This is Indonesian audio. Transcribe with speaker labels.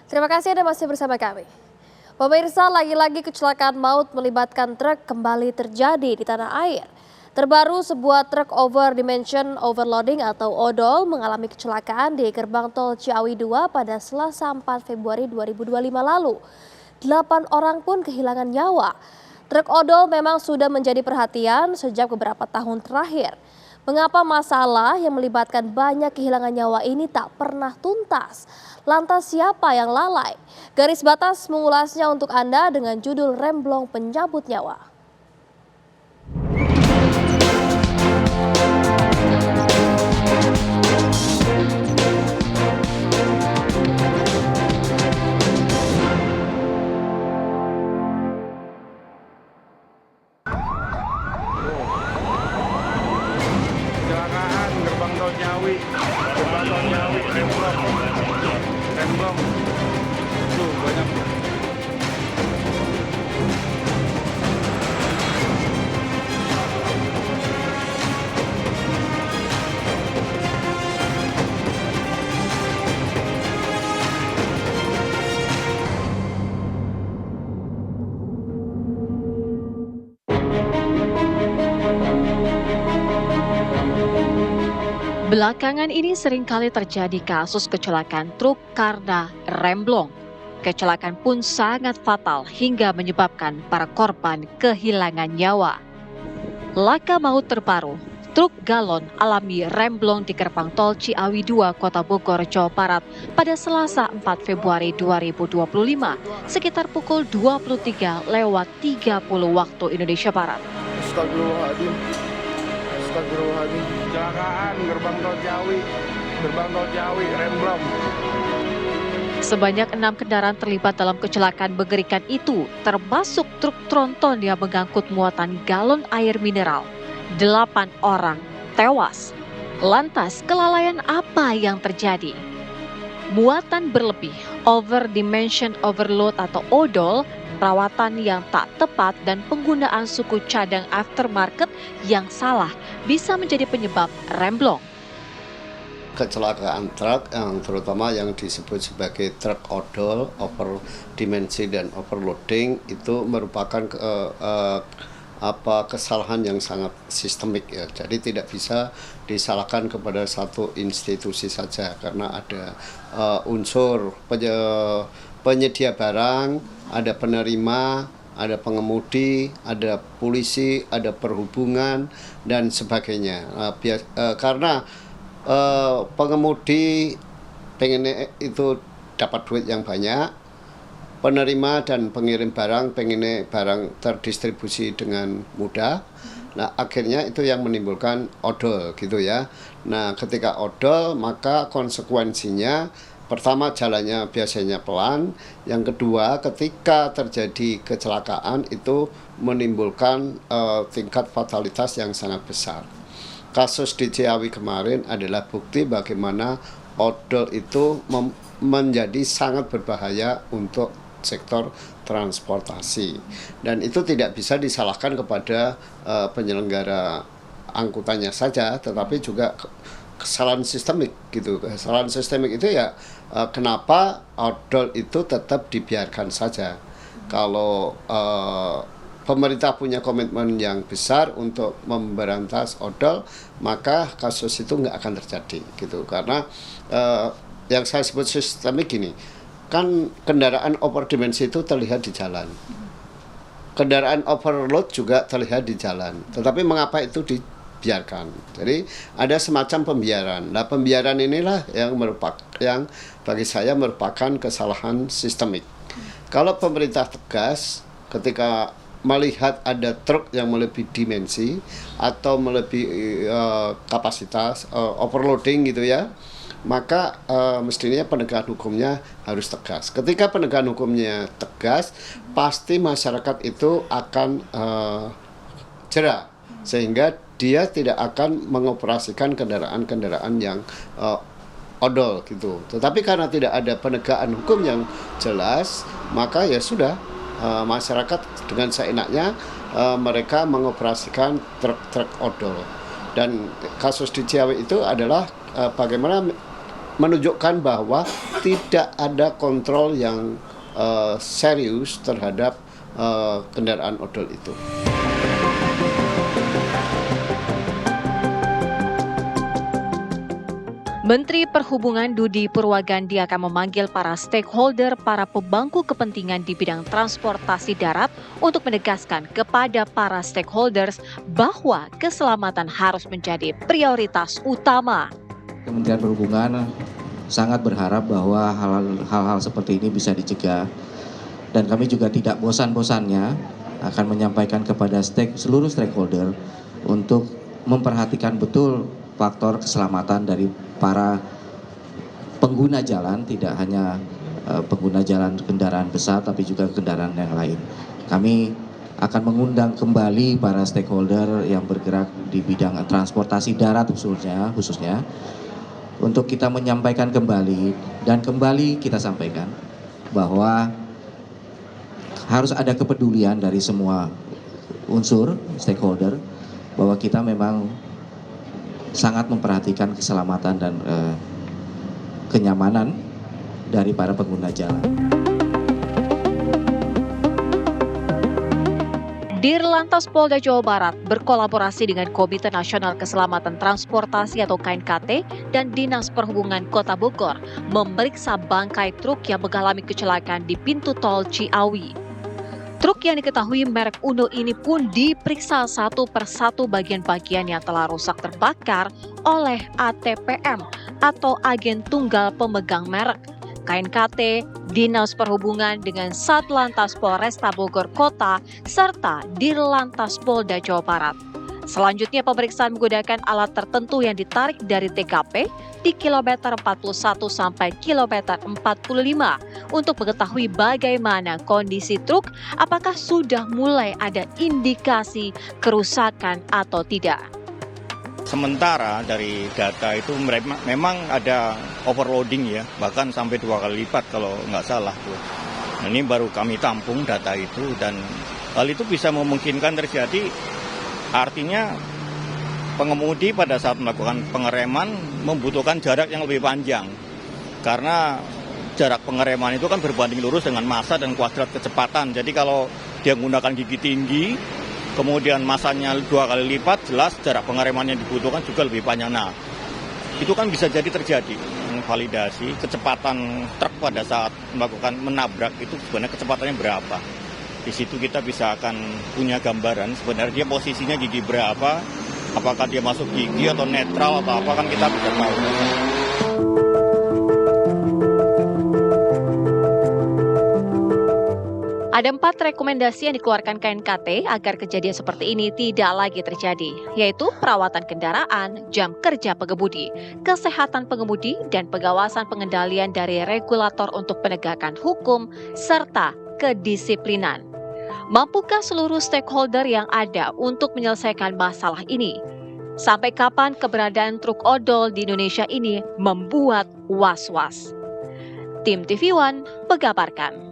Speaker 1: Terima kasih Anda masih bersama kami. Pemirsa, lagi-lagi kecelakaan maut melibatkan truk kembali terjadi di tanah air. Terbaru, sebuah truk over dimension overloading atau odol mengalami kecelakaan di gerbang tol Ciawi 2 pada Selasa 4 Februari 2025 lalu. 8 orang pun kehilangan nyawa. Truk odol memang sudah menjadi perhatian sejak beberapa tahun terakhir. Mengapa masalah yang melibatkan banyak kehilangan nyawa ini tak pernah tuntas? Lantas siapa yang lalai? Garis Batas mengulasnya untuk Anda dengan judul Remblong Penyabut Nyawa.
Speaker 2: Kecelakaan gerbang tol Ciawi, remblong. Tuh banyak.
Speaker 3: Belakangan ini seringkali terjadi kasus kecelakaan truk karena remblong. Kecelakaan pun sangat fatal hingga menyebabkan para korban kehilangan nyawa. Laka maut terbaru, truk galon alami remblong di gerbang tol Ciawi 2 Kota Bogor, Jawa Barat pada Selasa 4 Februari 2025 sekitar pukul 23.30 waktu Indonesia Barat.
Speaker 2: Astagfirullahaladzim. Kecelakaan gerbang tol Ciawi, remblong.
Speaker 3: Sebanyak 6 kendaraan terlibat dalam kecelakaan mengerikan itu, termasuk truk tronton yang mengangkut muatan galon air mineral. 8 orang tewas. Lantas, kelalaian apa yang terjadi? Muatan berlebih, over dimension overload atau odol, perawatan yang tak tepat dan penggunaan suku cadang aftermarket yang salah bisa menjadi penyebab remblong.
Speaker 4: Kecelakaan truk yang terutama yang disebut sebagai truk odol, over dimensi dan overloading itu merupakan kesalahan yang sangat sistemik ya. Jadi tidak bisa disalahkan kepada satu institusi saja karena ada unsur penyedia barang, ada penerima, ada pengemudi, ada polisi, ada perhubungan dan sebagainya. Karena pengemudi pengen itu dapat duit yang banyak, penerima dan pengirim barang pengen barang terdistribusi dengan mudah. Nah, akhirnya itu yang menimbulkan odol gitu ya. Nah, ketika odol maka konsekuensinya pertama jalannya biasanya pelan, yang kedua ketika terjadi kecelakaan itu menimbulkan tingkat fatalitas yang sangat besar. Kasus di Ciawi kemarin adalah bukti bagaimana odol itu menjadi sangat berbahaya untuk sektor transportasi, dan itu tidak bisa disalahkan kepada penyelenggara angkutannya saja, tetapi juga kesalahan sistemik gitu. Kesalahan sistemik itu ya kenapa odol itu tetap dibiarkan saja. Kalau pemerintah punya komitmen yang besar untuk memberantas odol, maka kasus itu nggak akan terjadi gitu. Karena yang saya sebut sistemik gini, kan kendaraan overdimensi itu terlihat di jalan, kendaraan overload juga terlihat di jalan, tetapi mengapa itu dibiarkan? Jadi ada semacam pembiaran. Nah, pembiaran inilah yang bagi saya merupakan kesalahan sistemik. Kalau pemerintah tegas ketika melihat ada truk yang melebihi dimensi atau melebihi kapasitas overloading gitu ya, maka mestinya penegakan hukumnya harus tegas. Ketika penegakan hukumnya tegas, pasti masyarakat itu akan jera, sehingga dia tidak akan mengoperasikan kendaraan-kendaraan yang odol gitu. Tetapi karena tidak ada penegakan hukum yang jelas, maka ya sudah, masyarakat dengan seenaknya mereka mengoperasikan truk-truk odol. Dan kasus di Ciawi itu adalah bagaimana menunjukkan bahwa tidak ada kontrol yang serius terhadap kendaraan odol itu.
Speaker 3: Menteri Perhubungan Dudi Purwagandi akan memanggil para stakeholder, para pemangku kepentingan di bidang transportasi darat untuk menegaskan kepada para stakeholders bahwa keselamatan harus menjadi prioritas utama.
Speaker 5: Kementerian Perhubungan sangat berharap bahwa hal-hal seperti ini bisa dicegah, dan kami juga tidak bosan-bosannya akan menyampaikan kepada seluruh stakeholder untuk memperhatikan betul faktor keselamatan dari para pengguna jalan, tidak hanya pengguna jalan kendaraan besar tapi juga kendaraan yang lain. Kami akan mengundang kembali para stakeholder yang bergerak di bidang transportasi darat khususnya untuk kita menyampaikan kembali, dan kembali kita sampaikan bahwa harus ada kepedulian dari semua unsur stakeholder, bahwa kita memang sangat memperhatikan keselamatan dan kenyamanan dari para pengguna jalan.
Speaker 3: Dirlantas Polda Jawa Barat berkolaborasi dengan Komite Nasional Keselamatan Transportasi atau KNKT dan Dinas Perhubungan Kota Bogor memeriksa bangkai truk yang mengalami kecelakaan di pintu tol Ciawi. Truk yang diketahui merek Uno ini pun diperiksa satu persatu bagian-bagian yang telah rusak terbakar oleh ATPM atau agen tunggal pemegang merek. KNKT, Dinas Perhubungan dengan Satlantas Polresta Bogor Kota, serta Dirlantas Polda Jawa Barat. Selanjutnya pemeriksaan menggunakan alat tertentu yang ditarik dari TKP di kilometer 41 sampai kilometer 45 untuk mengetahui bagaimana kondisi truk, apakah sudah mulai ada indikasi kerusakan atau tidak.
Speaker 6: Sementara dari data itu memang ada overloading ya, bahkan sampai 2 kali lipat kalau nggak salah tuh. Nah, ini baru kami tampung data itu, dan hal itu bisa memungkinkan terjadi. Artinya pengemudi pada saat melakukan pengereman membutuhkan jarak yang lebih panjang, karena jarak pengereman itu kan berbanding lurus dengan massa dan kuadrat kecepatan. Jadi kalau dia menggunakan gigi tinggi, kemudian massanya 2 kali lipat, jelas jarak pengereman yang dibutuhkan juga lebih panjang. Nah, itu kan bisa jadi terjadi. Validasi kecepatan truk pada saat melakukan menabrak itu sebenarnya kecepatannya berapa. Di situ kita bisa akan punya gambaran sebenarnya posisinya gigi berapa, apakah dia masuk gigi atau netral atau apa, kan kita bisa tahu.
Speaker 3: Ada 4 rekomendasi yang dikeluarkan KNKT agar kejadian seperti ini tidak lagi terjadi, yaitu perawatan kendaraan, jam kerja pengemudi, kesehatan pengemudi, dan pengawasan pengendalian dari regulator untuk penegakan hukum, serta kedisiplinan. Mampukah seluruh stakeholder yang ada untuk menyelesaikan masalah ini? Sampai kapan keberadaan truk odol di Indonesia ini membuat was-was? Tim TV One mengabarkan.